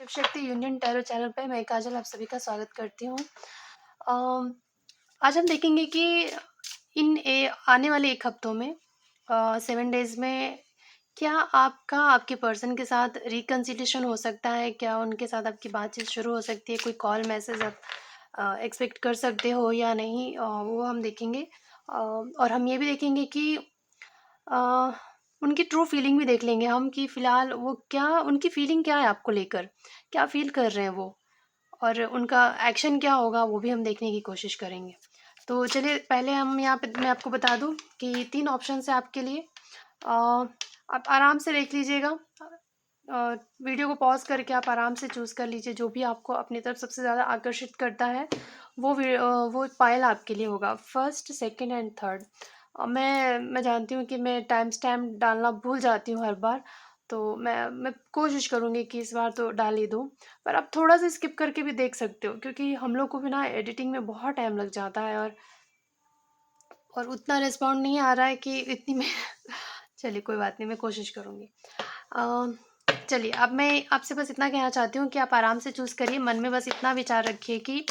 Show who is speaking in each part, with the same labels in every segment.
Speaker 1: Shiv Shakti union tarot channel पे मैं काजल आप सभी का स्वागत करती हूँ। अम, आज हम देखेंगे कि आने वाले 1 हफ्तों में 7 डेज़ में क्या आपके पर्सन के साथ रिकंसिलिएशन हो सकता है? क्या उनके साथ आपकी बातचीत शुरू हो सकती है? कोई कॉल मैसेज आप एक्सपेक्ट कर सकते हो या नहीं? वो हम देखेंगे। और हम ये भी देखेंगे कि अ, उनकी ट्रू फीलिंग भी देख लेंगे हम कि फ़िलहाल उनकी फीलिंग क्या है आपको लेकर? क्या फ़ील कर रहे हैं वो? और उनका एक्शन क्या होगा वो भी हम देखने की कोशिश करेंगे। तो चलिए पहले हम यहाँ पे मैं आपको बता दूँ कि 3 ऑप्शंस हैं आपके लिए। आप आराम से देख लीजिएगा। वीडियो को पॉज़ करके आप आराम से चूज़ कर लीजिए जो भी आपको अपनी तरफ सबसे ज़्यादा आकर्षित करता है, वो पायल आपके लिए होगा। First, second and third. मैं जानती हूँ कि मैं टाइम स्टैम्प डालना भूल जाती हूँ हर बार, तो मैं कोशिश करूँगी कि इस बार तो डाल ही दूँ। पर आप थोड़ा-सा स्किप करके भी देख सकते हो क्योंकि हम लोग को भी ना एडिटिंग में बहुत टाइम लग जाता है और उतना रिस्पॉन्ड नहीं आ रहा है कि इतनी में चलिए कोई बात नहीं, मैं कोशिश करूँगी। चलिए अब मैं आपसे बस इतना कहना चाहती हूँ कि आप आराम से चूज़ करिए, मन में बस इतना विचार रखिए कि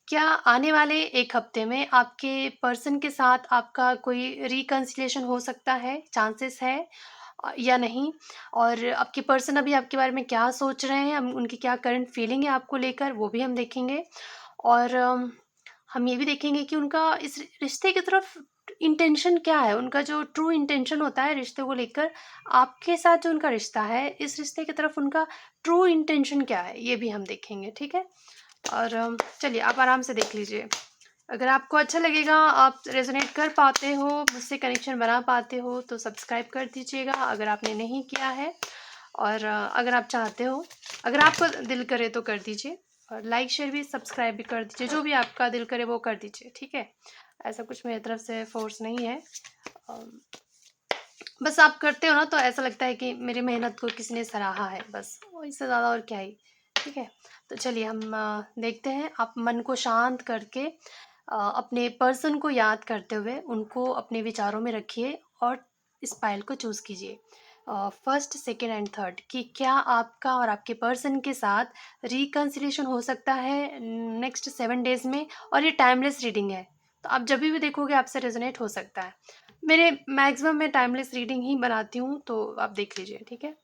Speaker 1: क्या आने वाले 1 हफ्ते में आपके पर्सन के साथ आपका कोई रिकंसिलिएशन हो सकता है, चांसेस है या नहीं? और आपके पर्सन अभी आपके बारे में क्या सोच रहे हैं, उनकी क्या करंट फीलिंग है आपको लेकर, वो भी हम देखेंगे। और हम ये भी देखेंगे कि उनका इस रिश्ते की तरफ इंटेंशन क्या है, उनका जो ट्रू इंटेंशन होता है रिश्ते को लेकर, आपके साथ जो उनका रिश्ता है, इस रिश्ते की तरफ उनका ट्रू इंटेंशन क्या है, ये भी हम देखेंगे, ठीक है? और चलिए आप आराम से देख लीजिए। अगर आपको अच्छा लगेगा, आप रेज़ोनेट कर पाते हो, मुझसे कनेक्शन बना पाते हो, तो सब्सक्राइब कर दीजिएगा अगर आपने नहीं किया है। और अगर आप चाहते हो, अगर आपको दिल करे तो कर दीजिए और लाइक, शेयर भी, सब्सक्राइब भी कर दीजिए, जो भी आपका दिल करे वो कर दीजिए, ठीक है? ऐसा कुछ मेरी तरफ से फ़ोर्स नहीं है। अम, बस आप करते हो ना तो ऐसा लगता है कि मेरी मेहनत को किसी ने सराहा है, बस और इससे ज़्यादा और क्या ही, ठीक है? तो चलिए हम देखते हैं। आप मन को शांत करके अपने पर्सन को याद करते हुए उनको अपने विचारों में रखिए और इस पायल को चूज़ कीजिए। फर्स्ट, सेकंड एंड थर्ड कि क्या आपका और आपके पर्सन के साथ रिकंसिलिएशन हो सकता है नेक्स्ट 7 डेज़ में। और ये टाइमलेस रीडिंग है, तो आप जभी भी देखोगे आपसे रेज़ोनेट हो सकता है। मेरे मैक्सिमम मैं टाइमलेस रीडिंग ही बनाती हूँ, तो आप देख लीजिए, ठीक है?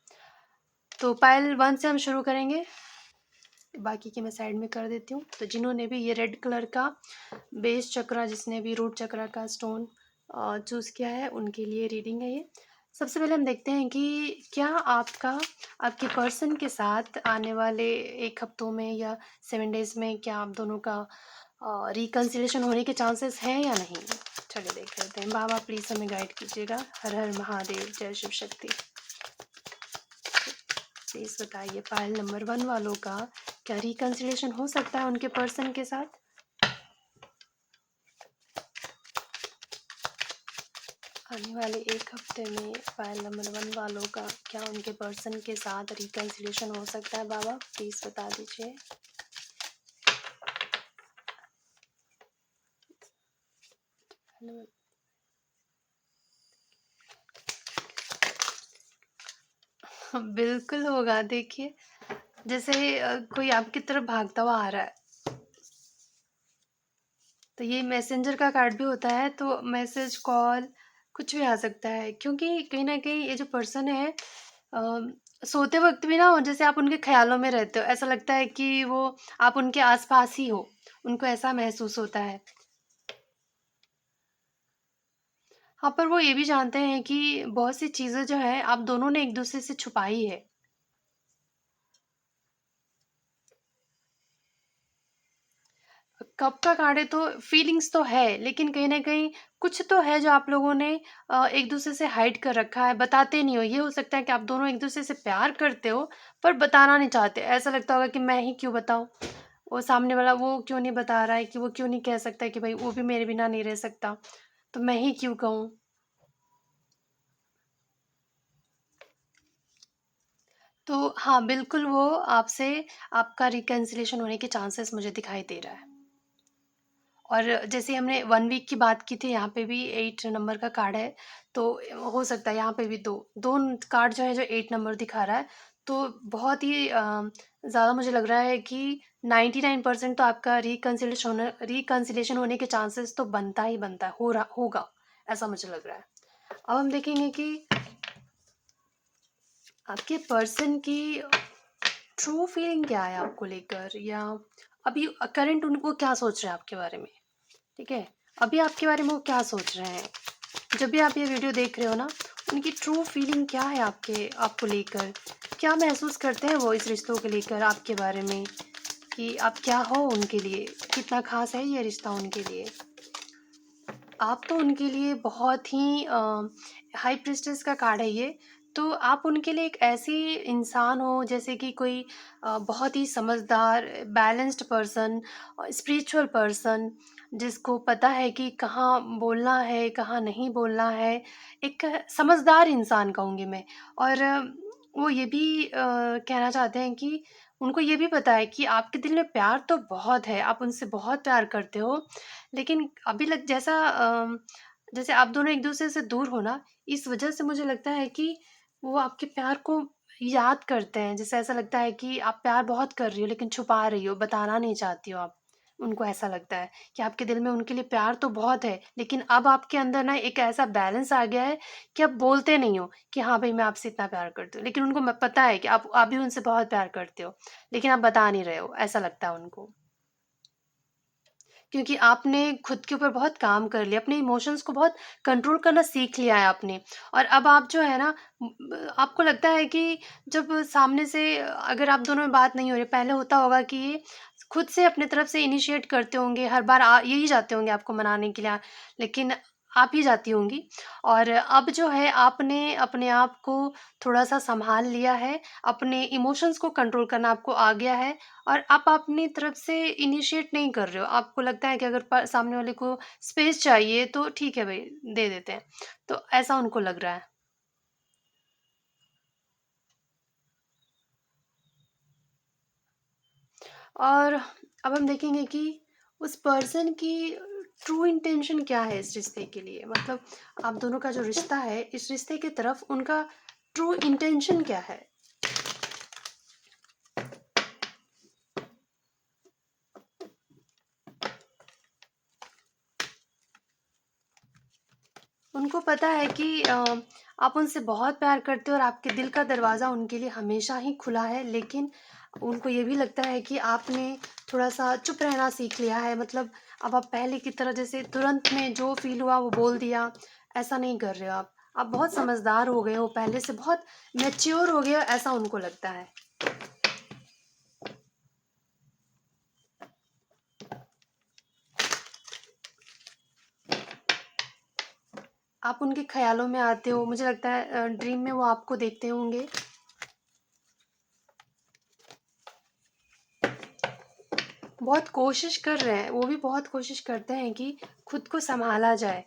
Speaker 1: तो पायल 1 से हम शुरू करेंगे, बाकी की मैं साइड में कर देती हूँ। तो जिन्होंने भी ये रेड कलर का बेस चक्रा, जिसने भी रूट चक्रा का स्टोन चूज़ किया है, उनके लिए रीडिंग है ये। सबसे पहले हम देखते हैं कि क्या आपके पर्सन के साथ आने वाले 1 हफ्तों में या 7 डेज़ में क्या आप दोनों का रिकंसिलिएशन होने के चांसेस हैं या नहीं? चलिए देख लेते हैं। बाबा प्लीज़ हमें गाइड कीजिएगा। हर हर महादेव, जय शिव शक्ति। प्लीज़ बताइए पायल नंबर 1 वालों का क्या रिकंसिलिएशन हो सकता है उनके पर्सन के साथ? आने वाले 1 हफ्ते में पायल नंबर 1 वालों का क्या उनके पर्सन के साथ रिकंसिलिएशन हो सकता है? बाबा प्लीज़ बता दीजिए। बिल्कुल होगा। देखिए, जैसे कोई आपकी तरफ भागता हुआ आ रहा है, तो ये मैसेंजर का कार्ड भी होता है, तो मैसेज, कॉल कुछ भी आ सकता है क्योंकि कहीं न कहीं ये जो पर्सन है सोते वक़्त भी ना जैसे आप उनके ख़्यालों में रहते हो, ऐसा लगता है कि वो आप उनके आस-पास ही हो, उनको ऐसा महसूस होता है। हाँ, पर वो ये भी जानते हैं कि बहुत सी चीज़ें जो हैं आप दोनों ने एक-दूसरे से छुपाई है। कब का कार्ड है तो फीलिंग्स तो है, लेकिन कहीं न कहीं कुछ तो है जो आप लोगों ने एक-दूसरे से हाइड कर रखा है, बताते नहीं हो। ये हो सकता है कि आप दोनों एक-दूसरे से प्यार करते हो, पर बताना नहीं चाहते। ऐसा लगता होगा कि मैं ही क्यों बताऊँ? वो सामने वाला वो क्यों नहीं बता रहा है, कि वो क्यों नहीं कह सकता कि भई वो भी मेरे बिना नहीं रह सकता, तो मैं ही क्यों कहूँ? तो हाँ, बिल्कुल वो आपसे आपका रिकन्सिलिएशन होने के चांसेस मुझे दिखाई दे रहा है। और जैसे हमने 1 वीक की बात की थी, यहाँ पे भी 8 नंबर का कार्ड है, तो हो सकता है यहाँ पे भी 2 कार्ड जो है जो 8 नंबर दिखा रहा है, तो बहुत ही ज़्यादा मुझे लग रहा है कि 99% तो आपका रिकन्सिलिएशन होने के चांसेस तो बनता ही बनता है, हो रहा होगा, ऐसा मुझे लग रहा है। अब हम देखेंगे कि आपके पर्सन की ट्रू फीलिंग क्या है आपको लेकर, या अभी करंट उनको क्या सोच रहे हैं आपके बारे में, ठीक है? अभी आपके बारे में वो क्या सोच रहे हैं? जब भी आप ये वीडियो देख रहे हो ना, उनकी ट्रू फीलिंग क्या है आपको लेकर? क्या महसूस करते हैं वो इस रिश्तों को लेकर आपके बारे में, कि आप क्या हो उनके लिए? कितना ख़ास है ये रिश्ता उनके लिए? आप तो उनके लिए बहुत ही हाई प्रीस्टेस का कार्ड है ये। तो आप उनके लिए एक ऐसी इंसान हो जैसे कि कोई बहुत ही समझदार, बैलेंस्ड पर्सन, स्पिरिचुअल पर्सन, जिसको पता है कि कहाँ बोलना है, कहाँ नहीं बोलना है। एक समझदार इंसान कहूँगी मैं। और वो ये भी कहना चाहते हैं कि उनको ये भी पता है कि आपके दिल में प्यार तो बहुत है, आप उनसे बहुत प्यार करते हो। लेकिन अभी जैसे आप दोनों एक-दूसरे से दूर हो ना, इस वजह से मुझे लगता है कि वो आपके प्यार को याद करते हैं। जैसे ऐसा लगता है कि आप प्यार बहुत कर रही हो लेकिन छुपा रही हो, बताना नहीं चाहती हो आप। उनको ऐसा लगता है कि आपके दिल में उनके लिए प्यार तो बहुत है, लेकिन अब आपके अंदर ना एक ऐसा बैलेंस आ गया है कि आप बोलते नहीं हो कि हाँ भाई, मैं आपसे इतना प्यार करती हूँ। लेकिन उनको पता है कि आप भी उनसे बहुत प्यार करते हो, लेकिन आप बता नहीं रहे हो, ऐसा लगता है उनको। क्योंकि आपने खुद के ऊपर बहुत काम कर लिया, अपने इमोशंस को बहुत कंट्रोल करना सीख लिया है आपने। और अब आप जो है ना, आपको लगता है कि जब सामने से अगर आप दोनों में बात नहीं हो रही, पहले होता होगा कि ये खुद से अपने तरफ से इनिशिएट करते होंगे, हर बार यही जाते होंगे आपको मनाने के लिए, लेकिन आप ही जाती होंगी। और अब जो है आपने अपने आप को थोड़ा-सा सँभाल लिया है, अपने इमोशंस को कंट्रोल करना आपको आ गया है, और आप अपनी तरफ से इनिशिएट नहीं कर रहे हो। आपको लगता है कि अगर सामने वाले को स्पेस चाहिए तो ठीक है भाई, दे देते हैं। तो ऐसा उनको लग रहा है। और अब हम देखेंगे कि उस पर्सन की ट्रू इंटेंशन क्या है इस रिश्ते के लिए, मतलब आप दोनों का जो रिश्ता है, इस रिश्ते की तरफ उनका ट्रू इंटेंशन क्या है? उनको पता है कि आप उनसे बहुत प्यार करते हो और आपके दिल का दरवाज़ा उनके लिए हमेशा ही खुला है, लेकिन उनको ये भी लगता है कि आपने थोड़ा-सा चुप रहना सीख लिया है। मतलब अब आप पहले की तरह जैसे तुरंत में जो फ़ील हुआ वो बोल दिया, ऐसा नहीं कर रहे हो आप। आप बहुत समझदार हो गए हो, पहले से बहुत मैच्योर हो गए हो, ऐसा उनको लगता है। आप उनके ख़्यालों में आते हो, मुझे लगता है ड्रीम में वो आपको देखते होंगे। बहुत कोशिश कर रहे हैं, वो भी बहुत कोशिश करते हैं कि खुद को सँभाला जाए,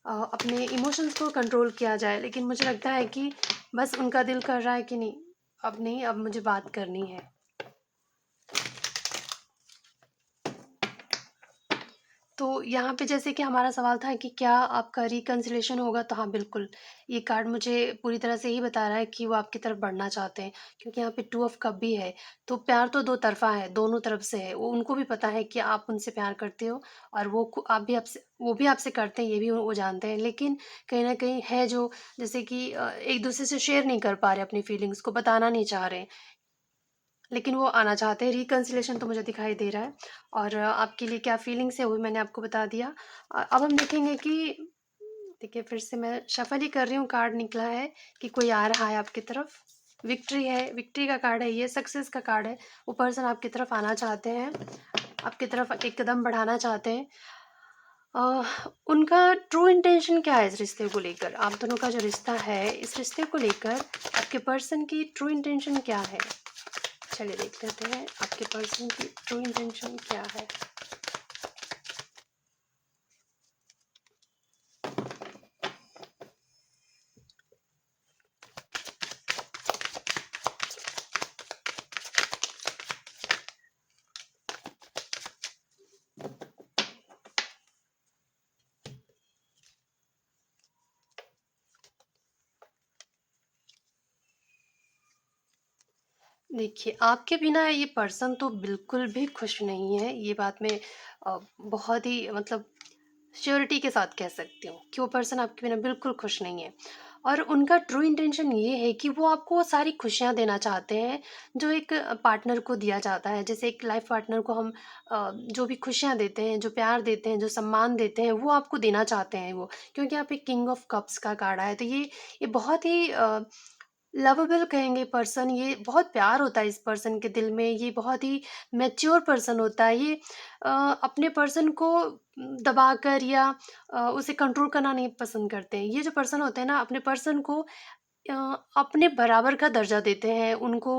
Speaker 1: अपने इमोशंस को कंट्रोल किया जाए, लेकिन मुझे लगता है कि बस उनका दिल कर रहा है कि नहीं, अब नहीं, अब मुझे बात करनी है। तो यहाँ पे जैसे कि हमारा सवाल था कि क्या आपका रिकन्सिलिएशन होगा? तो हाँ, बिल्कुल। ये कार्ड मुझे पूरी तरह से यही बता रहा है कि वो आपकी तरफ बढ़ना चाहते हैं, क्योंकि यहाँ पे 2 ऑफ कप भी है। तो प्यार तो दो तरफ़ा है, दोनों तरफ से है। वो उनको भी पता है कि आप उनसे प्यार करते हो, और वो भी आपसे करते हैं, ये भी वो जानते हैं। लेकिन कहीं न कहीं है जो, जैसे कि एक-दूसरे से शेयर नहीं कर पा रहे अपनी फीलिंग्स को, बताना नहीं चाह रहे हैं। लेकिन वो आना चाहते हैं, रिकन्सिलिएशन तो मुझे दिखाई दे रहा है। और आपके लिए क्या फीलिंग्स है वो भी मैंने आपको बता दिया। अब हम देखेंगे कि, देखिए फिर से मैं शफ़ल ही कर रही हूँ, कार्ड निकला है कि कोई आ रहा है आपकी तरफ। विक्ट्री है, विक्ट्री का कार्ड है ये, सक्सेस का कार्ड है। वो पर्सन आपकी तरफ आना चाहते हैं, आपकी तरफ एक कदम बढ़ाना चाहते हैं। अ, उनका ट्रू इंटेंशन क्या है इस रिश्ते को लेकर? आप दोनों का जो रिश्ता है, इस रिश्ते को लेकर आपके पर्सन की ट्रू इंटेंशन क्या है? चलिए देख लेते हैं आपके पर्सन की ट्रू इंटेंशन क्या है। देखिए, आपके बिना ये पर्सन तो बिल्कुल भी खुश नहीं है। ये बात मैं बहुत ही मतलब श्योरिटी के साथ कह सकती हूँ कि वो पर्सन आपके बिना बिल्कुल खुश नहीं है। और उनका ट्रू इंटेंशन ये है कि वो आपको वो सारी खुशियाँ देना चाहते हैं, जो एक पार्टनर को दिया जाता है। जैसे एक लाइफ़ पार्टनर को हम जो भी खुशियाँ देते हैं, जो प्यार देते हैं, जो सम्मान देते हैं, वो आपको देना चाहते हैं वो। क्योंकि आप एक किंग ऑफ कप्स का कार्ड आया है, तो ये बहुत ही लवेबल कहेंगे पर्सन। ये बहुत प्यार होता है इस पर्सन के दिल में, ये बहुत ही मैच्योर पर्सन होता है। ये अपने पर्सन को दबाकर या उसे कंट्रोल करना नहीं पसंद करते हैं। ये जो पर्सन होते हैं ना, अपने पर्सन को अ, अपने बराबर का दर्जा देते हैं, उनको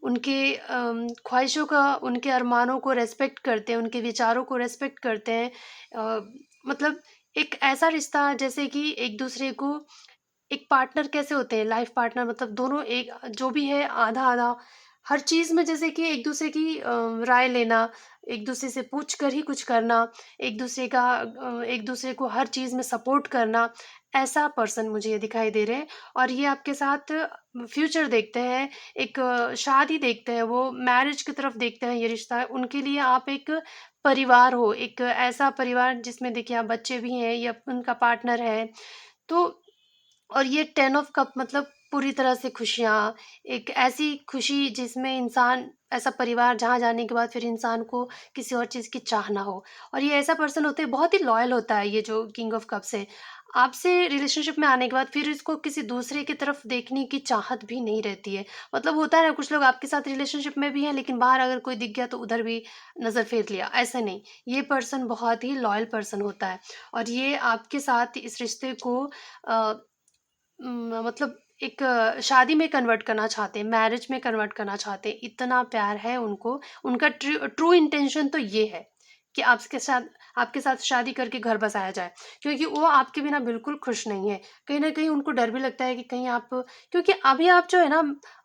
Speaker 1: उनके ख्वाहिशों का, उनके अरमानों को रिस्पेक्ट करते हैं, उनके विचारों को रिस्पेक्ट करते हैं। मतलब एक ऐसा रिश्ता जैसे कि एक दूसरे को, एक पार्टनर कैसे होते हैं, लाइफ पार्टनर मतलब दोनों एक जो भी है आधा-आधा, हर चीज़ में जैसे कि एक दूसरे की राय लेना, एक दूसरे से पूछ कर ही कुछ करना, एक दूसरे को हर चीज़ में सपोर्ट करना, ऐसा पर्सन मुझे ये दिखाई दे रहे हैं। और ये आपके साथ फ्यूचर देखते हैं, एक शादी देखते हैं, वो मैरिज की तरफ देखते हैं ये रिश्ता है। उनके लिए आप एक परिवार हो, एक ऐसा परिवार जिसमें देखिए आप बच्चे भी हैं या उनका पार्टनर है। तो और ये 10 ऑफ कप मतलब पूरी तरह से खुशियाँ, एक ऐसी खुशी जिसमें इंसान, ऐसा परिवार जहाँ जाने के बाद फिर इंसान को किसी और चीज़ की चाह ना हो। और ये ऐसा पर्सन होता है, बहुत ही लॉयल होता है ये जो किंग ऑफ कप्स है। आपसे रिलेशनशिप में आने के बाद फिर इसको किसी दूसरे की तरफ देखने की चाहत भी नहीं रहती है। मतलब होता है ना, कुछ लोग आपके साथ रिलेशनशिप में भी हैं लेकिन बाहर अगर कोई दिख गया तो उधर भी नज़र फेर लिया, ऐसा नहीं। ये पर्सन बहुत ही लॉयल पर्सन होता है और ये आपके साथ इस रिश्ते को अ मतलब एक शादी में कन्वर्ट करना चाहते हैं, मैरिज में कन्वर्ट करना चाहते हैं, इतना प्यार है उनको। उनका ट्रू इंटेंशन तो ये है कि आपके साथ शादी करके घर बसाया जाए, क्योंकि वो आपके बिना बिल्कुल खुश नहीं है। कहीं न कहीं उनको डर भी लगता है कि कहीं आप, क्योंकि अभी आप जो है ना,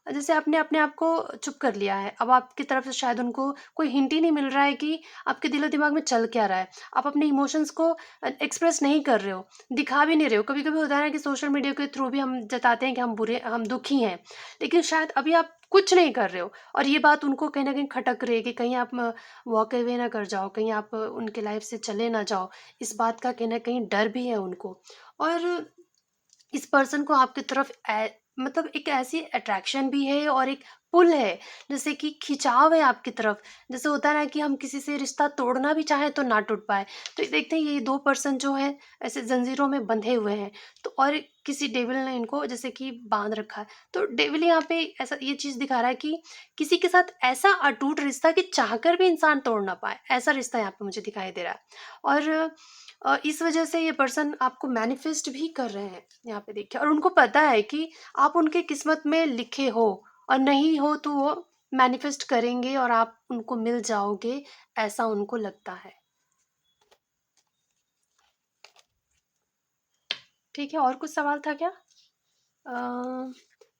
Speaker 1: जैसे आपने अपने आप को चुप कर लिया है, अब आपकी तरफ से शायद उनको कोई हिंट ही नहीं मिल रहा है कि आपके दिलो-दिमाग में चल क्या रहा है। आप अपने इमोशंस को एक्सप्रेस नहीं कर रहे हो। दिखा भी नहीं रहे हो। कभी-कभी होता है ना कि सोशल मीडिया के थ्रू भी हम जताते हैं कि हम दुखी हैं, लेकिन शायद अभी आप कुछ नहीं कर रहे हो और ये बात उनको कहीं न कहीं खटक रही है कि कहीं आप वॉक अवे ना कर जाओ, कहीं आप उनके लाइफ से चले ना जाओ। इस बात का कहीं न कहीं डर भी है उनको। और इस पर्सन को आपकी तरफ मतलब एक ऐसी अट्रैक्शन भी है और एक पुल है, जैसे कि खिंचाव है आपकी तरफ। जैसे होता है ना कि हम किसी से रिश्ता तोड़ना भी चाहें तो ना टूट पाए। तो देखते हैं ये 2 पर्सन जो हैं ऐसे जंजीरों में बंधे हुए हैं। तो और किसी डेविल ने इनको जैसे कि बाँध रखा है। तो डेविल यहाँ पे ऐसा ये चीज़ दिखा रहा है कि किसी के साथ ऐसा अटूट रिश्ता कि चाहकर भी इंसान तोड़ ना पाए, ऐसा रिश्ता यहाँ पे मुझे दिखाई दे रहा है। और इस वजह से ये पर्सन आपको मैनिफेस्ट भी कर रहे हैं यहाँ पे देखिए, और उनको पता है कि आप उनके किस्मत में लिखे हो, और नहीं हो तो वो मैनिफेस्ट करेंगे और आप उनको मिल जाओगे, ऐसा उनको लगता है। ठीक है, और कुछ सवाल था क्या? अ,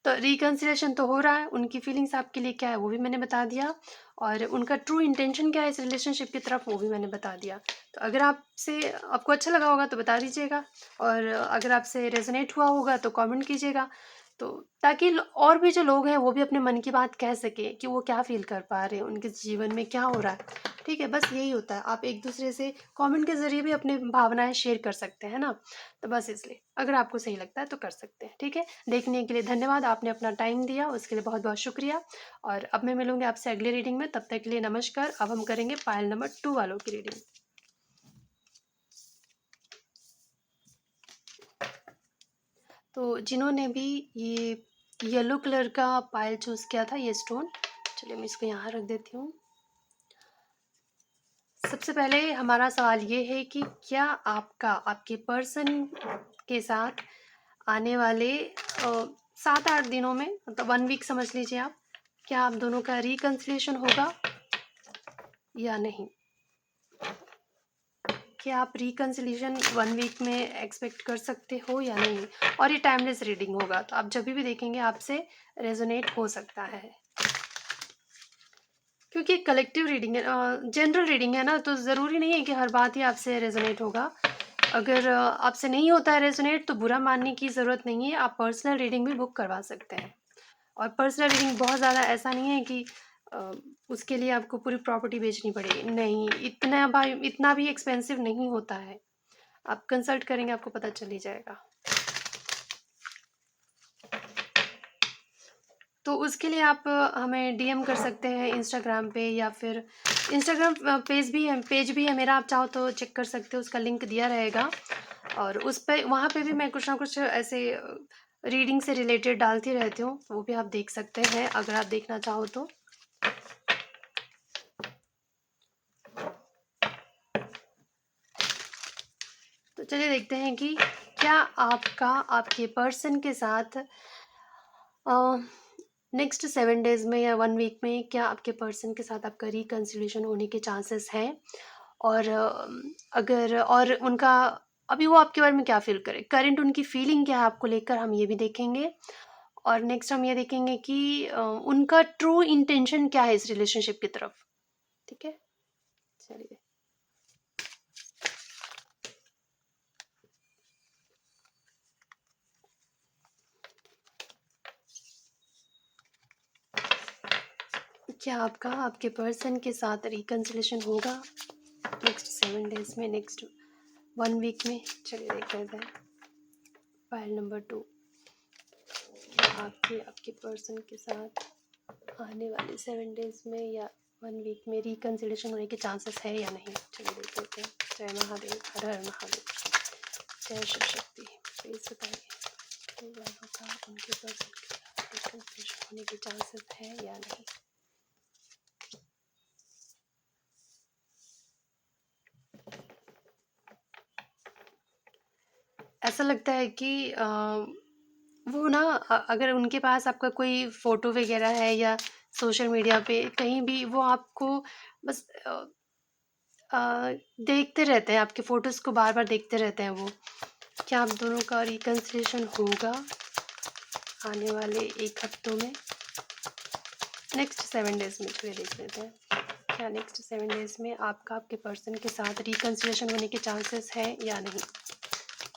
Speaker 1: तो रिकन्सिलिएशन तो हो रहा है, उनकी फीलिंग्स आपके लिए क्या है वो भी मैंने बता दिया, और उनका ट्रू इंटेंशन क्या है इस रिलेशनशिप की तरफ वो भी मैंने बता दिया। तो अगर आपको अच्छा लगा होगा तो बता दीजिएगा, और अगर आपसे रेजोनेट हुआ होगा तो कमेंट कीजिएगा। तो ताकि और भी जो लोग हैं वो भी अपने मन की बात कह सके कि वो क्या फील कर पा रहे हैं, उनके जीवन में क्या हो रहा है। ठीक है, बस यही होता है, आप एक दूसरे से कमेंट के जरिए भी अपनी भावनाएं शेयर कर सकते हैं ना। तो बस इसलिए अगर आपको सही लगता है तो कर सकते हैं। ठीक है, देखने के लिए धन्यवाद, आपने अपना टाइम दिया उसके लिए बहुत बहुत शुक्रिया। और अब मैं मिलूंगी आपसे अगली रीडिंग में, तब तक के लिए नमस्कार। अब हम करेंगे पायल नंबर 2 वालों की रीडिंग। तो जिन्होंने भी ये येलो कलर का पायल चूज किया था, ये स्टोन, चलिए मैं इसको यहाँ रख देती हूँ। सबसे पहले हमारा सवाल ये है कि क्या आपके पर्सन के साथ आने वाले 7-8 दिनों में, मतलब 1 वीक समझ लीजिए आप, क्या आप दोनों का रिकन्सिलिएशन होगा या नहीं? क्या आप रिकन्सिलिएशन 1 वीक में एक्सपेक्ट कर सकते हो या नहीं? और ये टाइमलेस रीडिंग होगा, तो आप जब भी देखेंगे आपसे रेजोनेट हो सकता है, क्योंकि कलेक्टिव रीडिंग है, जनरल रीडिंग है ना, तो ज़रूरी नहीं है कि हर बात ही आपसे रेजोनेट होगा। अगर आपसे नहीं होता है रेजोनेट तो बुरा मानने की ज़रूरत नहीं है, आप पर्सनल रीडिंग भी बुक करवा सकते हैं। और पर्सनल रीडिंग बहुत ज़्यादा ऐसा नहीं है कि उसके लिए आपको पूरी प्रॉपर्टी बेचनी पड़ेगी, नहीं, इतना भी एक्सपेंसिव नहीं होता है। आप कंसल्ट करेंगे आपको पता चल ही जाएगा। तो उसके लिए आप हमें डीएम कर सकते हैं इंस्टाग्राम पे, या फिर इंस्टाग्राम पेज भी है मेरा, आप चाहो तो चेक कर सकते हो, उसका लिंक दिया रहेगा। और उस पे वहाँ पे भी मैं कुछ ना कुछ ऐसे रीडिंग से रिलेटेड डालती रहती हूँ, वो भी आप देख सकते हैं अगर आप देखना चाहो तो। तो चलिए देखते हैं कि क्या आपके पर्सन के साथ नेक्स्ट 7 डेज में या 1 वीक में क्या आपके पर्सन के साथ आपका रिकन्सिलिएशन होने के चांसेस हैं। और अगर और उनका अभी वो आपके बारे में क्या फील करे, करंट उनकी फीलिंग क्या है आपको लेकर, हम ये भी देखेंगे। और नेक्स्ट हम ये देखेंगे कि उनका ट्रू इंटेंशन क्या है इस रिलेशनशिप की तरफ। ठीक है, चलिए। क्या आपके पर्सन के साथ रिकन्सिलेशन होगा नेक्स्ट 7 डेज में, नेक्स्ट 1 वीक में? चलिए देख लेते हैं। फाइल नंबर 2, आपके पर्सन के साथ आने वाले 7 डेज में या 1 वीक में रिकन्सिलेशन होने के चांसेस है या नहीं। चलिए देख लेते हैं। जय महादेव, हर हर महादेव, जय शिव शक्ति। प्लीज बताइए का उनके पर्सन के साथ रिकन्सिलेशन होने के चांसेस है या नहीं। ऐसा लगता है कि वो ना अगर उनके पास आपका कोई फ़ोटो वगैरह है या सोशल मीडिया पे कहीं भी, वो आपको बस देखते रहते हैं, आपके फ़ोटोज़ को बार-बार देखते रहते हैं वो। क्या आप दोनों का रिकन्सिलिएशन होगा आने वाले 1 हफ्तों में? नेक्स्ट 7 डेज़ में, चलिए देख लेते हैं। क्या नेक्स्ट 7 डेज़ में आपके पर्सन के साथ रिकन्सिलिएशन होने के चांसेस हैं या नहीं?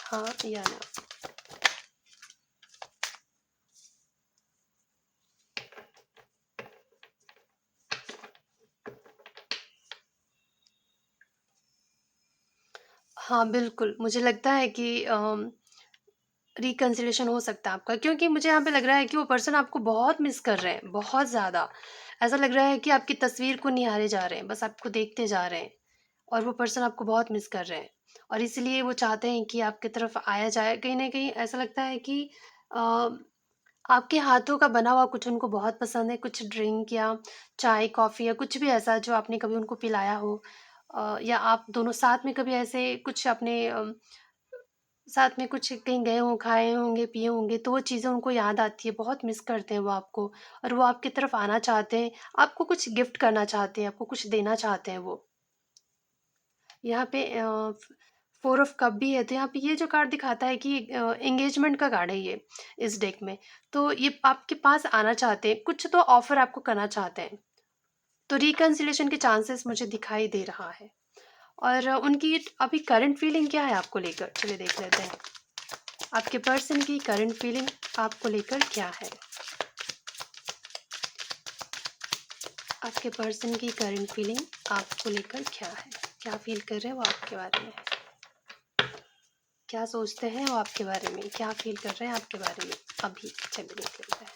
Speaker 1: हाँ या ना? हाँ, बिल्कुल, मुझे लगता है कि रिकन्सिलिएशन हो सकता है आपका, क्योंकि मुझे यहाँ पे लग रहा है कि वो पर्सन आपको बहुत मिस कर रहे हैं, बहुत ज़्यादा। ऐसा लग रहा है कि आपकी तस्वीर को निहारे जा रहे हैं, बस आपको देखते जा रहे हैं, और वो पर्सन आपको बहुत मिस कर रहे हैं, और इसलिए वो चाहते हैं कि आपकी तरफ आया जाए। कहीं न कहीं ऐसा लगता है कि अ, आपके हाथों का बना हुआ कुछ उनको बहुत पसंद है, कुछ ड्रिंक या चाय, कॉफ़ी या कुछ भी ऐसा जो आपने कभी उनको पिलाया हो, या आप दोनों साथ में कभी ऐसे कुछ अपने साथ में कुछ कहीं गए हों, खाए होंगे, पिए होंगे, तो वो चीज़ें उनको याद आती है, बहुत मिस करते हैं वो आपको, और वो आपकी तरफ आना चाहते हैं, आपको कुछ गिफ्ट करना चाहते हैं, आपको कुछ देना चाहते हैं वो। यहाँ पे 4 ऑफ कप भी है, तो यहाँ पे ये जो कार्ड दिखाता है कि एंगेजमेंट का कार्ड है ये इस डेक में। तो ये आपके पास आना चाहते हैं, कुछ तो ऑफ़र आपको करना चाहते हैं। तो रिकन्सिलिएशन के चांसेस मुझे दिखाई दे रहा है। और उनकी अभी करंट फीलिंग क्या है आपको लेकर? चलिए देख लेते हैं। आपके पर्सन की करंट फीलिंग आपको लेकर क्या है? आपके पर्सन की करंट फीलिंग आपको लेकर क्या है? क्या फ़ील कर रहे हैं वो आपके बारे में? क्या सोचते हैं वो आपके बारे में? क्या फ़ील कर रहे हैं आपके बारे में अभी? चलिए देख लेते हैं।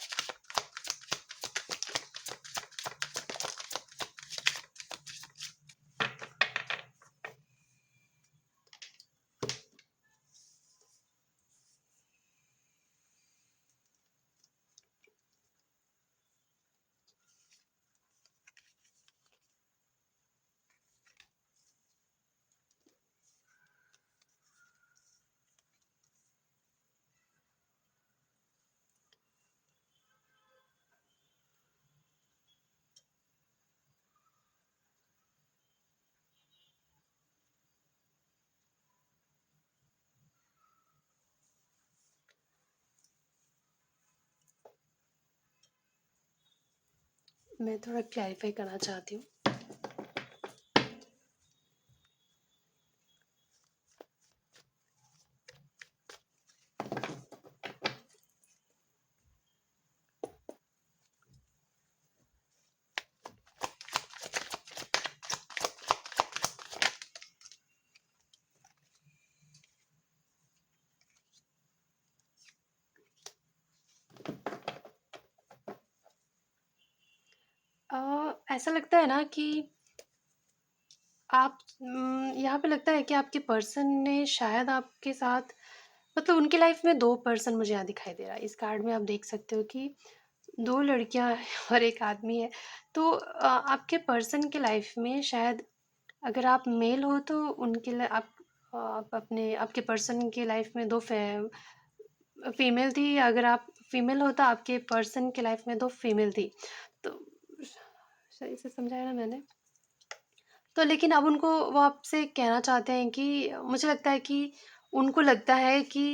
Speaker 1: मैं थोड़ा क्लैरिफ़ाई करना चाहती हूँ। ऐसा लगता है ना कि आप यहाँ पे लगता है कि आपके पर्सन ने शायद आपके साथ मतलब उनकी लाइफ में 2 पर्सन मुझे यहाँ दिखाई दे रहा है। इस कार्ड में आप देख सकते हो कि 2 लड़कियाँ हैं और 1 आदमी है। तो आपके पर्सन की लाइफ में शायद अगर आप मेल हो तो उनके लिए आप अपने आपके पर्सन की लाइफ में 2 फीमेल थी। अगर आप फीमेल हो तो आपके पर्सन की लाइफ में 2 फीमेल थी। तो सही से समझाया ना मैंने? तो लेकिन अब उनको वो आपसे कहना चाहते हैं कि मुझे लगता है कि उनको लगता है कि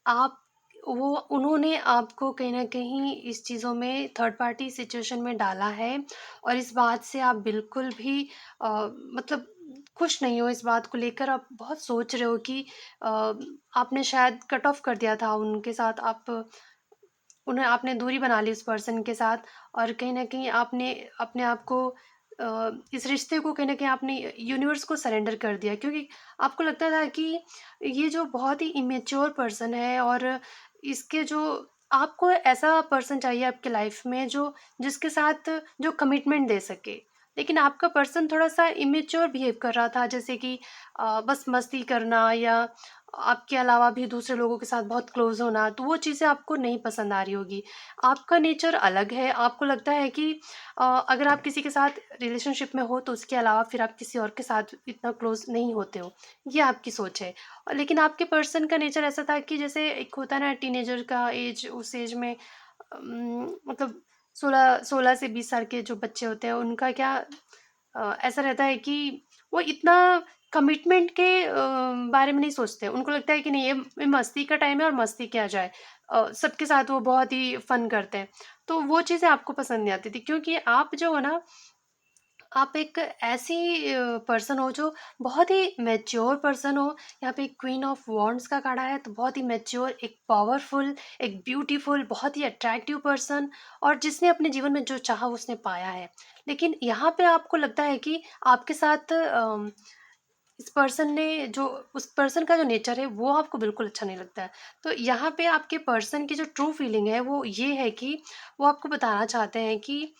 Speaker 1: आप वो उन्होंने आपको कहीं न कहीं इस चीज़ों में थर्ड पार्टी सिचुएशन में डाला है और इस बात से आप बिल्कुल भी मतलब खुश नहीं हो। इस बात को लेकर आप बहुत सोच रहे हो कि आपने शायद कट ऑफ कर दिया था उनके साथ। आप उन्हें आपने दूरी बना ली उस पर्सन के साथ और कहीं न कहीं आपने अपने आप को इस रिश्ते को कहीं न कहीं आपने यूनिवर्स को सरेंडर कर दिया, क्योंकि आपको लगता था कि ये जो बहुत ही इमैच्योर पर्सन है और इसके जो आपको ऐसा पर्सन चाहिए आपकी लाइफ में जो जिसके साथ जो कमिटमेंट दे सके। लेकिन आपका पर्सन थोड़ा-सा इमैच्योर बिहेव कर रहा था, जैसे कि बस मस्ती करना या आपके अलावा भी दूसरे लोगों के साथ बहुत क्लोज़ होना, तो वो चीज़ें आपको नहीं पसंद आ रही होगी। आपका नेचर अलग है, आपको लगता है कि अगर आप किसी के साथ रिलेशनशिप में हो तो उसके अलावा फिर आप किसी और के साथ इतना क्लोज़ नहीं होते हो, ये आपकी सोच है। लेकिन आपके पर्सन का नेचर ऐसा था कि जैसे एक होता है ना टीनेजर का एज, उस एज में मतलब 16 से 20 साल के जो बच्चे होते हैं उनका क्या ऐसा रहता है कि वो इतना कमिटमेंट के बारे में नहीं सोचते। उनको लगता है कि नहीं, ये मस्ती का टाइम है और मस्ती किया जाए। सबके साथ वो बहुत ही फन करते हैं। तो वो चीज़ें आपको पसंद नहीं आती थी, क्योंकि आप जो हो ना, आप एक ऐसी पर्सन हो जो बहुत ही मैच्योर पर्सन हो। यहाँ पे क्वीन ऑफ वॉन्ड्स का कार्ड आया है, तो बहुत ही मैच्योर, एक पावरफुल, एक ब्यूटीफुल, बहुत ही अट्रैक्टिव पर्सन और जिसने अपने जीवन में जो चाहा उसने पाया है। लेकिन यहाँ पे आपको लगता है कि आपके साथ इस पर्सन ने जो उस पर्सन का जो नेचर है वो आपको बिल्कुल अच्छा नहीं लगता है। तो यहाँ पे आपके पर्सन की जो ट्रू फीलिंग है वो ये है कि वो आपको बताना चाहते हैं कि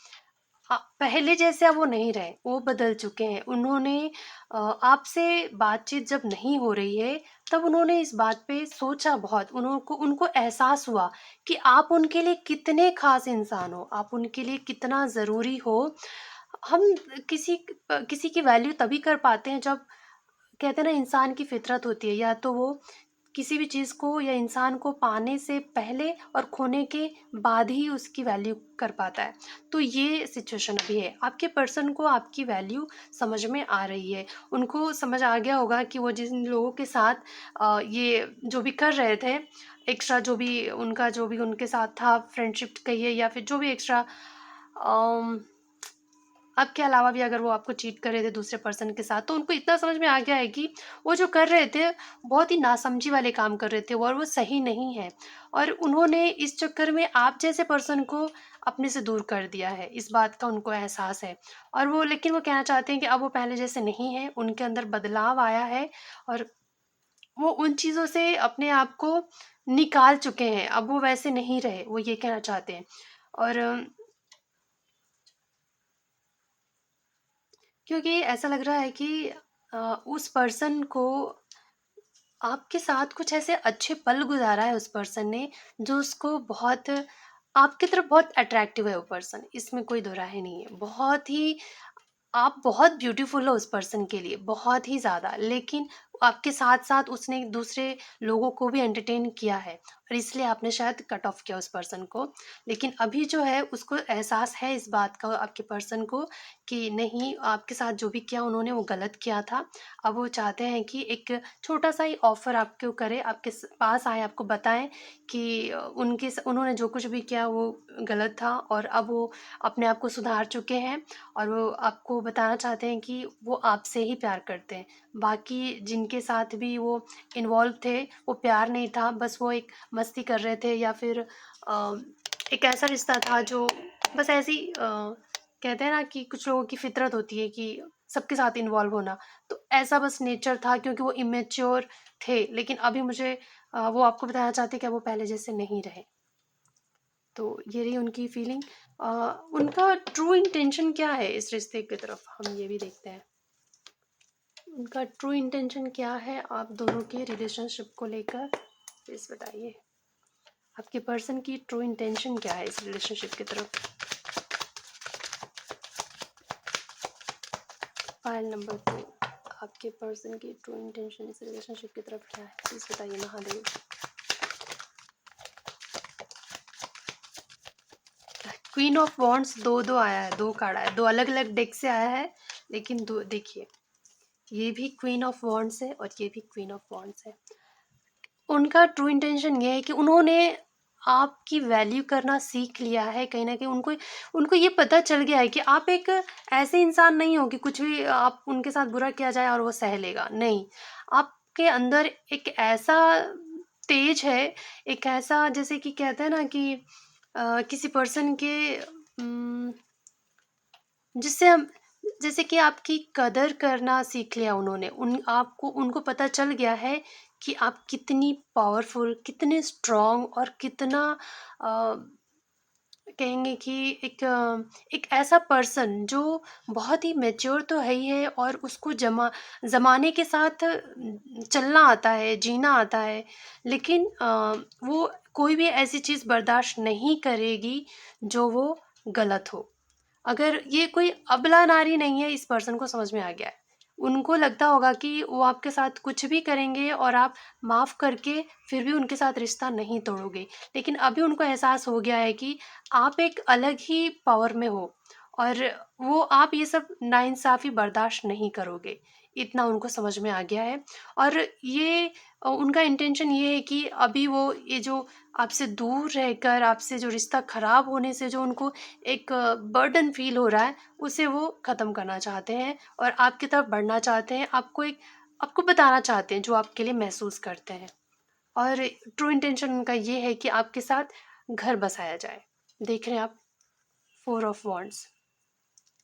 Speaker 1: पहले जैसे अब वो नहीं रहे, वो बदल चुके हैं। उन्होंने आपसे बातचीत जब नहीं हो रही है, तब उन्होंने इस बात पे सोचा बहुत। उनको उनको एहसास हुआ कि आप उनके लिए कितने ख़ास इंसान हो, आप उनके लिए कितना ज़रूरी हो। हम किसी की वैल्यू तभी कर पाते हैं जब कहते हैं ना, इंसान की फितरत होती है, या तो वो किसी भी चीज़ को या इंसान को पाने से पहले और खोने के बाद ही उसकी वैल्यू कर पाता है। तो ये सिचुएशन अभी है। आपके पर्सन को आपकी वैल्यू समझ में आ रही है। उनको समझ आ गया होगा कि वो जिन लोगों के साथ ये जो भी कर रहे थे, एक्स्ट्रा जो भी उनके साथ था, फ्रेंडशिप कहिए या फिर जो भी एक्स्ट्रा अम आपके अलावा भी अगर वो आपको चीट कर रहे थे दूसरे पर्सन के साथ, तो उनको इतना समझ में आ गया है कि वो जो कर रहे थे, बहुत ही नासमझी वाले काम कर रहे थे और वो सही नहीं है। और उन्होंने इस चक्कर में आप जैसे पर्सन को अपने से दूर कर दिया है, इस बात का उनको एहसास है। और वो लेकिन वो कहना चाहते हैं कि अब वो पहले जैसे नहीं है, उनके अंदर बदलाव आया है और वो उन चीज़ों से अपने आप को निकाल चुके हैं, अब वो वैसे नहीं रहे, वो ये कहना चाहते हैं। और क्योंकि ऐसा लग रहा है कि उस पर्सन को आपके साथ कुछ ऐसे अच्छे पल गुज़ारा है उस पर्सन ने, जो उसको बहुत आपकी तरफ बहुत अट्रैक्टिव है वो पर्सन, इसमें कोई दो राय नहीं है। बहुत ही आप बहुत ब्यूटीफुल हो उस पर्सन के लिए, बहुत ही ज़्यादा। लेकिन आपके साथ-साथ उसने दूसरे लोगों को भी एंटरटेन किया है और इसलिए आपने शायद कट ऑफ किया उस पर्सन को। लेकिन अभी जो है उसको एहसास है इस बात का, आपके पर्सन को, कि नहीं, आपके साथ जो भी किया उन्होंने वो गलत किया था। अब वो चाहते हैं कि एक छोटा-सा ही ऑफ़र आपको करें, आपके पास आएँ, आपको बताएँ कि उन्होंने जो कुछ भी किया वो गलत था और अब वो अपने आप को सुधार चुके हैं और वो आपको बताना चाहते हैं कि वो आपसे ही प्यार करते हैं। बाकी जिनके साथ भी वो इन्वॉल्व थे, वो प्यार नहीं था, बस वो एक मस्ती कर रहे थे या फिर एक ऐसा रिश्ता था जो बस ऐसे ही कहते हैं ना कि कुछ लोगों की फितरत होती है कि सबके साथ इन्वॉल्व होना, तो ऐसा बस नेचर था, क्योंकि वो इमैच्योर थे। लेकिन अभी मुझे वो आपको बताना चाहते हैं कि अब वो पहले जैसे नहीं रहे। तो ये रही उनकी फीलिंग। उनका ट्रू इंटेंशन क्या है इस रिश्ते की तरफ, हम ये भी देखते हैं। उनका ट्रू इंटेंशन क्या है आप दोनों के रिलेशनशिप को लेकर, प्लीज बताइए। आपके पर्सन की ट्रू इंटेंशन क्या है इस रिलेशनशिप की तरफ। फाइल नंबर 2, आपके पर्सन की ट्रू इंटेंशन इस रिलेशनशिप की तरफ क्या है, प्लीज बताइए महादेव। क्वीन ऑफ वॉन्ड्स दो दो आया है, दो कार्ड आया है, दो अलग अलग डेक से आया है, लेकिन दो देखिए, ये भी क्वीन ऑफ वॉन्ड्स है और ये भी क्वीन ऑफ वॉन्ड्स है। उनका ट्रू इंटेंशन ये है कि उन्होंने आपकी वैल्यू करना सीख लिया है, कहीं ना कहीं उनको उनको ये पता चल गया है कि आप एक ऐसे इंसान नहीं हो कि कुछ भी आप उनके साथ बुरा किया जाए और वो सह लेगा, नहीं। आपके अंदर एक ऐसा तेज है, एक ऐसा, जैसे कि कहते हैं ना कि किसी पर्सन के जिससे हम, जैसे कि आपकी कदर करना सीख लिया उन्होंने, आपको उनको पता चल गया है कि आप कितनी पावरफुल, कितने स्ट्रॉन्ग और कितना अ, कहेंगे कि एक ऐसा पर्सन जो बहुत ही मैच्योर तो है ही है, और उसको ज़माने के साथ चलना आता है, जीना आता है, लेकिन वो कोई भी ऐसी चीज़ बर्दाश्त नहीं करेगी जो वो गलत हो। अगर ये कोई अबला नारी नहीं है, इस पर्सन को समझ में आ गया है। उनको लगता होगा कि वो आपके साथ कुछ भी करेंगे और आप माफ़ करके फिर भी उनके साथ रिश्ता नहीं तोड़ोगे। लेकिन अभी उनको एहसास हो गया है कि आप एक अलग ही पावर में हो, और वो आप ये सब नाइंसाफ़ी बर्दाश्त नहीं करोगे। इतना उनको समझ में आ गया है। और ये उनका इंटेंशन ये है कि अभी वो ये जो आपसे दूर रहकर, आपसे जो रिश्ता ख़राब होने से जो उनको एक बर्डन फ़ील हो रहा है, उसे वो ख़त्म करना चाहते हैं और आपकी तरफ बढ़ना चाहते हैं। आपको बताना चाहते हैं जो आपके लिए महसूस करते हैं। और ट्रू इंटेंशन उनका ये है कि आपके साथ घर बसाया जाए। देख रहे हैं आप, 4 ऑफ वॉन्ड्स।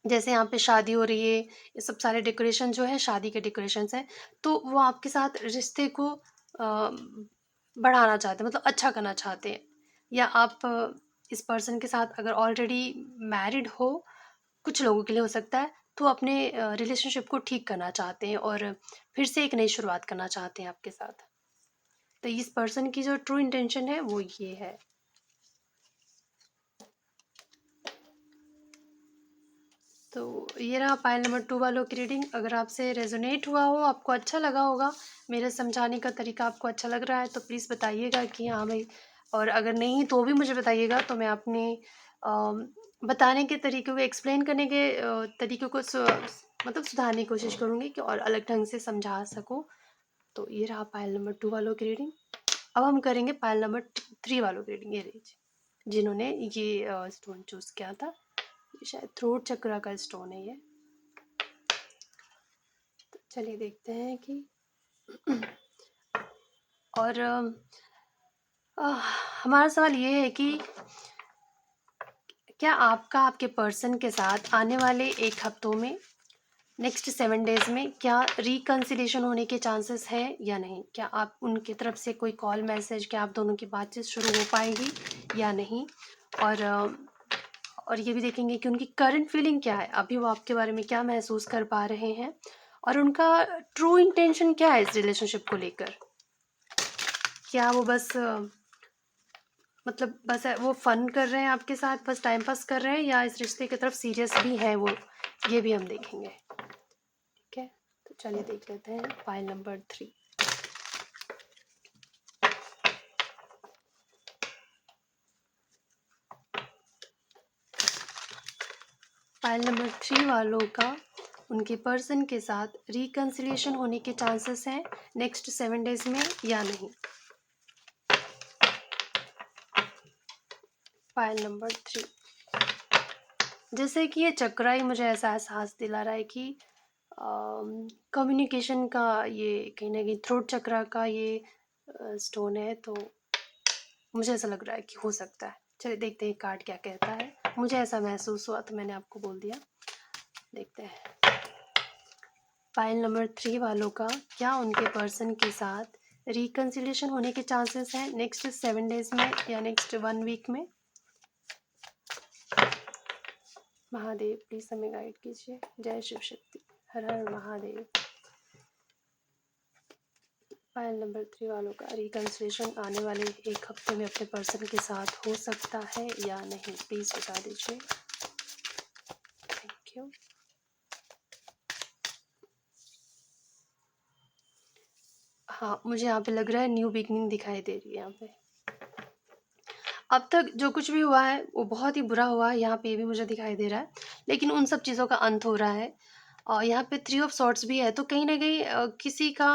Speaker 1: जैसे यहाँ पे शादी हो रही है, ये सब सारे डेकोरेशन जो है शादी के डेकोरेशंस हैं, तो वो आपके साथ रिश्ते को बढ़ाना चाहते हैं, मतलब अच्छा करना चाहते हैं। या आप इस पर्सन के साथ अगर ऑलरेडी मैरिड हो, कुछ लोगों के लिए हो सकता है, तो अपने रिलेशनशिप को ठीक करना चाहते हैं और फिर से एक नई शुरुआत करना चाहते हैं आपके साथ। तो इस पर्सन की जो ट्रू इंटेंशन है वो ये है। तो ये रहा पाइल नंबर 2 वालों की रीडिंग। अगर आपसे रेजोनेट हुआ हो, आपको अच्छा लगा होगा, मेरे समझाने का तरीका आपको अच्छा लग रहा है, तो प्लीज़ बताइएगा कि हाँ भाई। और अगर नहीं तो भी मुझे बताइएगा, तो मैं अपने बताने के तरीके को, एक्सप्लेन करने के तरीके को मतलब सुधारने की कोशिश करूँगी कि और अलग ढंग से समझा सकूँ। तो ये रहा पाइल नंबर 2 वालों की रीडिंग। अब हम करेंगे पाइल नंबर 3 वालों की रीडिंग। ये रही जिन्होंने ये स्टोन चूज़ किया था, ये शायद थ्रोट चक्रा का स्टोन है ये। तो चलिए देखते हैं कि और हमारा सवाल ये है कि क्या आपका आपके पर्सन के साथ आने वाले 1 हफ्तों में, नेक्स्ट 7 डेज़ में, क्या रिकंसिलिएशन होने के चांसेस है या नहीं? क्या आप उनकी तरफ से कोई कॉल, मैसेज, क्या आप दोनों की बातचीत शुरू हो पाएगी या नहीं? और ये भी देखेंगे कि उनकी करंट फीलिंग क्या है, अभी वो आपके बारे में क्या महसूस कर पा रहे हैं, और उनका ट्रू इंटेंशन क्या है इस रिलेशनशिप को लेकर। क्या वो बस मतलब बस वो फन कर रहे हैं आपके साथ, बस टाइम पास कर रहे हैं, या इस रिश्ते की तरफ सीरियस भी है वो, ये भी हम देखेंगे। ठीक है, तो चलिए देख लेते हैं फाइल नंबर 3। फाइल नंबर 3 वालों का उनके पर्सन के साथ रिकंसिलिएशन होने के चांसेस हैं नेक्स्ट 7 डेज में या नहीं। फाइल नंबर 3, जैसे कि ये चक्रा ही मुझे ऐसा एहसास दिला रहा है कि कम्युनिकेशन का, ये कहीं ना कहीं थ्रोट चक्रा का ये स्टोन है, तो मुझे ऐसा लग रहा है कि हो सकता है। चलिए देखते हैं कार्ड क्या कहता है, मुझे ऐसा महसूस हुआ तो मैंने आपको बोल दिया। देखते हैं फाइल नंबर 3 वालों का, क्या उनके पर्सन के साथ रिकंसिलिएशन होने के चांसेस हैं नेक्स्ट 7 डेज में या नेक्स्ट 1 वीक में। महादेव प्लीज़ हमें गाइड कीजिए। जय शिव शक्ति। हर हर महादेव। फाइल नंबर 3 वालों का रिकंसिलेशन आने वाले एक हफ्ते में अपने पर्सन के साथ हो सकता है या नहीं, प्लीज़ बता दीजिए। Thank you. हाँ, मुझे यहाँ पे लग रहा है न्यू बिगनिंग दिखाई दे रही है यहाँ पे। अब तक जो कुछ भी हुआ है वो बहुत ही बुरा हुआ है, यहाँ पे ये भी मुझे दिखाई दे रहा है, लेकिन उन सब चीज़ों का अंत हो रहा है। और यहाँ पे 3 ऑफ सॉर्ड्स भी है, तो कहीं न कहीं किसी का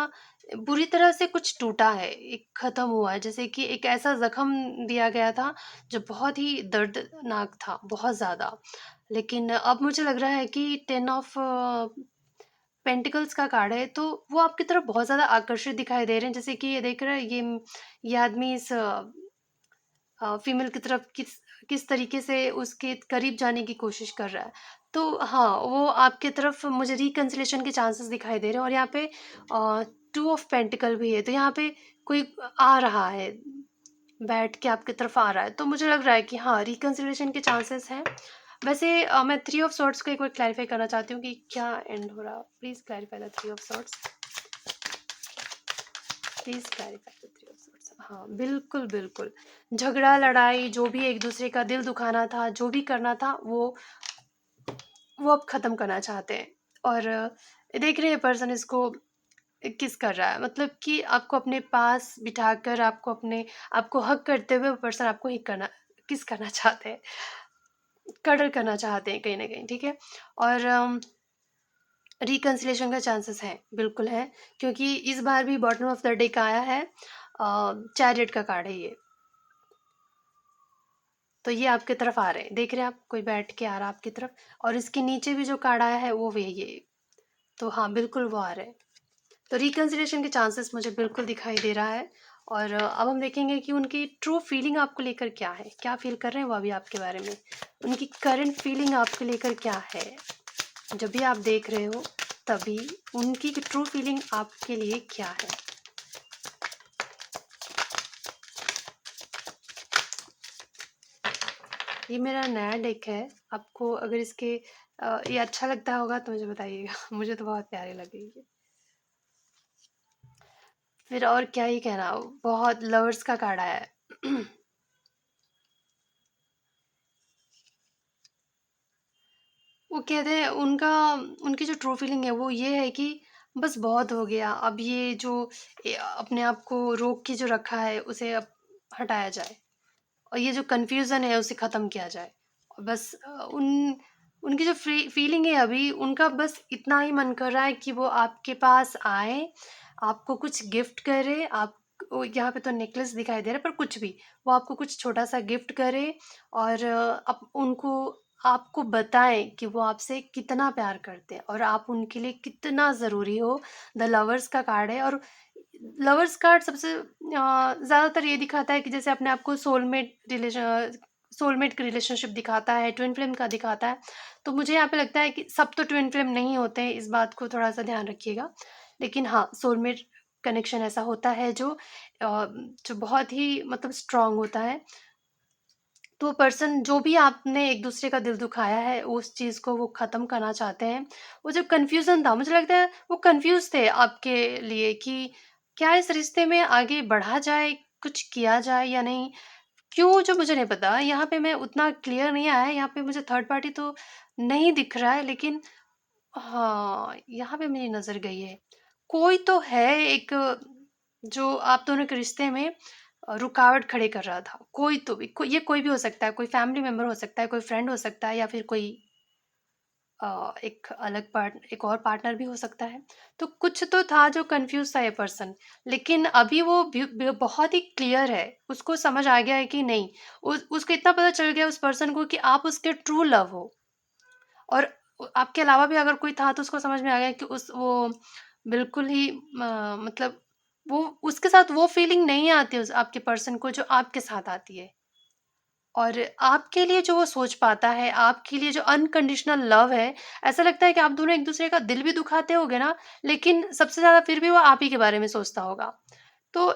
Speaker 1: बुरी तरह से कुछ टूटा है, एक ख़त्म हुआ है। जैसे कि एक ऐसा ज़ख्म दिया गया था जो बहुत ही दर्दनाक था, बहुत ज़्यादा। लेकिन अब मुझे लग रहा है कि 10 ऑफ पेंटिकल्स का कार्ड है, तो वो आपकी तरफ बहुत ज़्यादा आकर्षित दिखाई दे रहे हैं। जैसे कि ये देख रहे हैं, ये आदमी इस फीमेल की तरफ किस तरीके से उसके करीब जाने की कोशिश कर रहा है। तो हाँ, वो आपकी तरफ मुझे रिकंसिलिएशन के चांसेस दिखाई दे रहे हैं। और यहाँ पे 2 ऑफ पेंटिकल भी है, तो यहाँ पे कोई आ रहा है, बैठ के आपकी तरफ आ रहा है। तो मुझे लग रहा है कि हाँ, रिकंसिलिएशन के चांसेस हैं। वैसे मैं 3 ऑफ सॉर्ड्स को एक बार क्लैरिफाई करना चाहती हूँ कि क्या एंड हो रहा है। Please clarify the 3 of swords. Please clarify the 3 of swords. हाँ, बिल्कुल, बिल्कुल। झगड़ा, लड़ाई, जो भी एक-दूसरे का दिल दुखाना था, जो भी करना था, वो अब ख़त्म करना चाहते हैं। और देख रहे हैं पर्सन इसको किस कर रहा है, मतलब कि आपको अपने पास बिठाकर आपको हग करते हुए वो पर्सन आपको किस करना चाहते हैं, कर्डल करना चाहते हैं कहीं न कहीं, ठीक है? और रिकंसिलिएशन का चांसेस है, बिल्कुल है, क्योंकि इस बार भी बॉटम ऑफ द डेक आया है, चैरियट का कार्ड है ये। तो ये आपकी तरफ आ रहे हैं, देख रहे हैं आप, कोई बैठ के आ रहा है आपकी तरफ। और इसके नीचे भी जो कार्ड आया है वो भी ये। तो हाँ, बिल्कुल वो आ रहे हैं। तो रिकंसिलिएशन के चांसेस मुझे बिल्कुल दिखाई दे रहा है। और अब हम देखेंगे कि उनकी ट्रू फीलिंग आपको लेकर क्या है, क्या फील कर रहे हैं वो अभी आपके बारे में, उनकी करंट फीलिंग आपको लेकर क्या है। जब भी आप देख रहे हो तभी उनकी ट्रू फीलिंग आपके लिए क्या है। ये मेरा नया डेक है, आपको अगर ये अच्छा लगता होगा तो मुझे बताइएगा। मुझे तो बहुत प्यारे लगे ये। फिर और क्या ही कहना, बहुत लवर्स का कार्ड आया है। वो कहते हैं उनकी जो ट्रू फीलिंग है वो ये है कि बस बहुत हो गया, अब ये जो अपने आप को रोक के जो रखा है उसे अब हटाया जाए, और ये जो कन्फ्यूज़न है उसे ख़त्म किया जाए। और बस उनकी जो फीलिंग है अभी, उनका बस इतना ही मन कर रहा है कि वो आपके पास आए, आपको कुछ गिफ्ट करे। आप यहाँ पे तो नेकलेस दिखाई दे रहा है, पर कुछ भी, वो आपको कुछ छोटा सा गिफ्ट करे। और आपको बताएं कि वो आपसे कितना प्यार करते हैं और आप उनके लिए कितना ज़रूरी हो। द लवर्स का कार्ड है, और लवर्स कार्ड सबसे ज़्यादातर ये दिखाता है कि जैसे अपने आप को सोलमेट का रिलेशनशिप दिखाता है, ट्विन फ्लेम का दिखाता है। तो मुझे यहाँ पे लगता है कि सब तो ट्विन फ्लेम नहीं होते हैं, इस बात को थोड़ा सा ध्यान रखिएगा। लेकिन हाँ, सोलमेट कनेक्शन ऐसा होता है जो बहुत ही मतलब स्ट्रांग होता है। तो पर्सन जो भी आपने एक दूसरे का दिल दुखाया है उस चीज़ को वो ख़त्म करना चाहते हैं। वो जो कन्फ्यूज़न था, मुझे लगता है वो कन्फ्यूज़ थे आपके लिए कि क्या इस रिश्ते में आगे बढ़ा जाए, कुछ किया जाए या नहीं? क्यों, जो मुझे नहीं पता। यहाँ पे मैं उतना क्लियर नहीं आया है, यहाँ पे मुझे थर्ड पार्टी तो नहीं दिख रहा है, लेकिन हाँ, यहाँ पे मेरी नज़र गई है। कोई तो है एक, जो आप दोनों के रिश्ते में रुकावट खड़े कर रहा था। कोई तो भी, ये कोई भी हो सकता है, कोई फैमिली मेंबर हो सकता है, कोई फ्रेंड हो सकता है, या फिर कोई एक और पार्टनर भी हो सकता है। तो कुछ तो था जो कन्फ्यूज़ था ये पर्सन, लेकिन अभी वो बहुत ही क्लियर है, उसको समझ आ गया है कि नहीं, उसको इतना पता चल गया उस पर्सन को कि आप उसके ट्रू लव हो। और आपके अलावा भी अगर कोई था तो उसको समझ में आ गया कि उस वो बिल्कुल ही मतलब वो उसके साथ वो फीलिंग नहीं आती उस आपके पर्सन को जो आपके साथ आती है। और आपके लिए जो वो सोच पाता है, आपके लिए जो अनकंडीशनल लव है, ऐसा लगता है कि आप दोनों एक-दूसरे का दिल भी दुखाते होगे ना, लेकिन सबसे ज़्यादा फिर भी वो आप ही के बारे में सोचता होगा। तो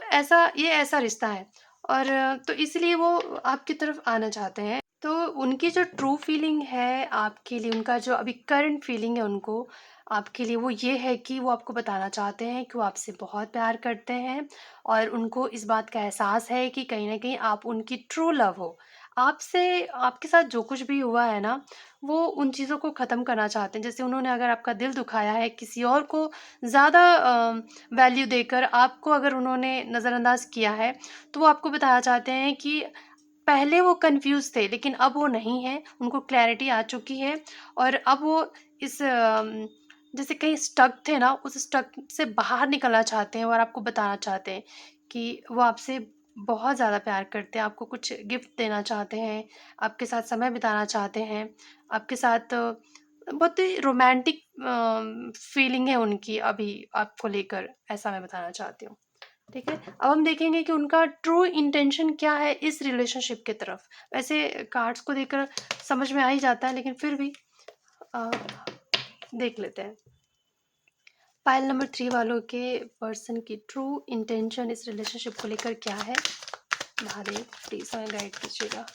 Speaker 1: ये ऐसा रिश्ता है। और तो इसलिए वो आपकी तरफ आना चाहते हैं। तो उनकी जो ट्रू फीलिंग है आपके लिए, उनका जो अभी करंट फीलिंग है उनको आपके लिए, वो ये है कि वो आपको बताना चाहते हैं कि वो आपसे बहुत प्यार करते हैं और उनको इस बात का एहसास है कि कहीं न कहीं आप उनकी ट्रू लव हो। आपसे आपके साथ जो कुछ भी हुआ है ना, वो उन चीज़ों को ख़त्म करना चाहते हैं। जैसे उन्होंने अगर आपका दिल दुखाया है, किसी और को ज़्यादा वैल्यू देकर आपको अगर उन्होंने नज़रअंदाज़ किया है, तो वो आपको बताना चाहते हैं कि पहले वो कन्फ्यूज़ थे, लेकिन अब वो नहीं हैं, उनको क्लैरिटी आ चुकी है और अब वो इस जैसे कहीं स्टक थे ना, उस स्टक से बाहर निकलना चाहते हैं और आपको बताना चाहते हैं कि वो आपसे बहुत ज़्यादा प्यार करते हैं, आपको कुछ गिफ्ट देना चाहते हैं, आपके साथ समय बिताना चाहते हैं, आपके साथ बहुत ही रोमांटिक फीलिंग है उनकी अभी आपको लेकर, ऐसा मैं बताना चाहती हूँ। ठीक है, अब हम देखेंगे कि उनका ट्रू इंटेंशन क्या है इस रिलेशनशिप की तरफ। वैसे कार्ड्स को देखकर समझ में आ ही जाता है, लेकिन फिर भी अ, देख लेते हैं। पाइल नंबर 3 वालों के पर्सन की ट्रू इंटेंशन इस रिलेशनशिप को लेकर क्या है? महादेव प्लीज हमें गाइड कीजिएगा।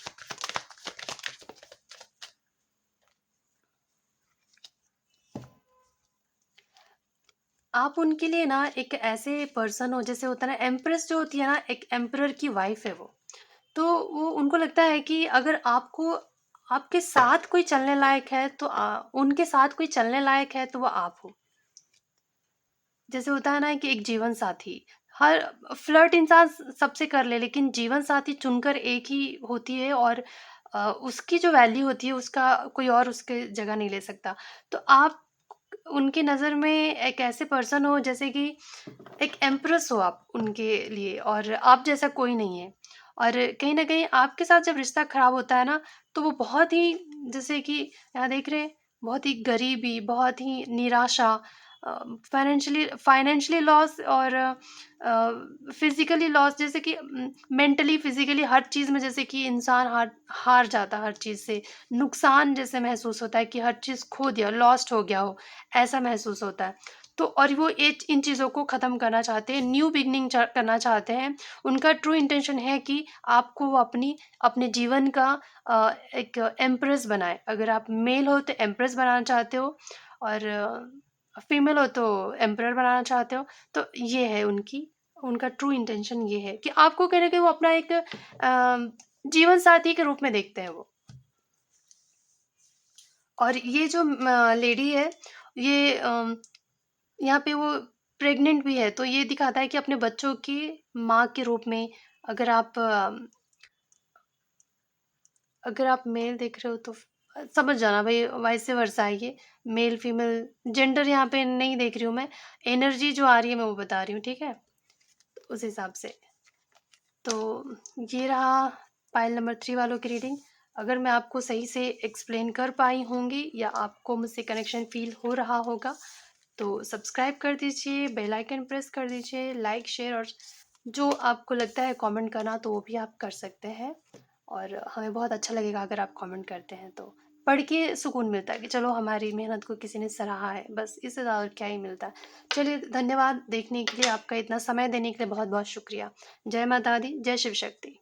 Speaker 1: आप उनके लिए ना एक ऐसे पर्सन हो, जैसे होता है ना एम्प्रेस जो होती है ना, एक एम्परर की वाइफ है वो। तो वो उनको लगता है कि अगर आपको आपके साथ कोई चलने लायक है तो उनके साथ कोई चलने लायक है तो वो आप हो। जैसे होता है ना कि एक जीवन साथी, हर फ्लर्ट इंसान सबसे कर ले, लेकिन जीवन साथी चुनकर एक ही होती है और उसकी जो वैल्यू होती है उसका कोई और उसके जगह नहीं ले सकता। तो आप उनकी नज़र में एक ऐसे पर्सन हो जैसे कि एक एम्प्रेस हो आप उनके लिए, और आप जैसा कोई नहीं है। और कहीं न कहीं आपके साथ जब रिश्ता खराब होता है ना, तो वो बहुत ही, जैसे कि यहाँ देख रहे हैं, बहुत ही गरीबी, बहुत ही निराशा, फाइनेंशियली लॉस और फिज़िकली लॉस, जैसे कि मेंटली, फिज़िकली हर चीज़ में, जैसे कि इंसान हार हार जाता है हर चीज़ से। नुकसान जैसे महसूस होता है कि हर चीज़ खो दिया, लॉस्ट हो गया हो, ऐसा महसूस होता है। तो और वो इन चीज़ों को ख़त्म करना चाहते हैं, न्यू बिगिनिंग करना चाहते हैं। उनका ट्रू इंटेंशन है कि आपको वो अपने जीवन का एक एम्प्रेस बनाए। अगर आप मेल हो तो एम्प्रेस बनाना चाहते हो, और फीमेल हो तो एम्परर बनाना चाहते हो। तो ये है उनका ट्रू इंटेंशन, ये है कि आपको कहीं न कहीं वो अपना एक जीवन साथी के रूप में देखते हैं वो। और ये जो लेडी है, ये यहाँ पे वो प्रेग्नेंट भी है, तो ये दिखाता है कि अपने बच्चों की माँ के रूप में, अगर आप अगर आप मेल देख रहे हो तो समझ जाना भाई, वाइस वर्सा है ये। मेल फीमेल जेंडर यहाँ पे नहीं देख रही हूँ मैं, एनर्जी जो आ रही है मैं वो बता रही हूँ, ठीक है? तो उस हिसाब से। तो ये रहा पाइल नंबर 3 वालों की रीडिंग। अगर मैं आपको सही से एक्सप्लेन कर पाई होंगी या आपको मुझसे कनेक्शन फ़ील हो रहा होगा, तो सब्सक्राइब कर दीजिए, बेल आइकन प्रेस कर दीजिए, लाइक, शेयर, और जो आपको लगता है कमेंट करना तो वो भी आप कर सकते हैं। और हमें बहुत अच्छा लगेगा अगर आप कमेंट करते हैं तो। पढ़ के सुकून मिलता है कि चलो हमारी मेहनत को किसी ने सराहा है, बस इससे ज़्यादा और क्या ही मिलता है। चलिए, धन्यवाद देखने के लिए, आपका इतना समय देने के लिए बहुत-बहुत शुक्रिया। जय माता दी, जय शिव शक्ति।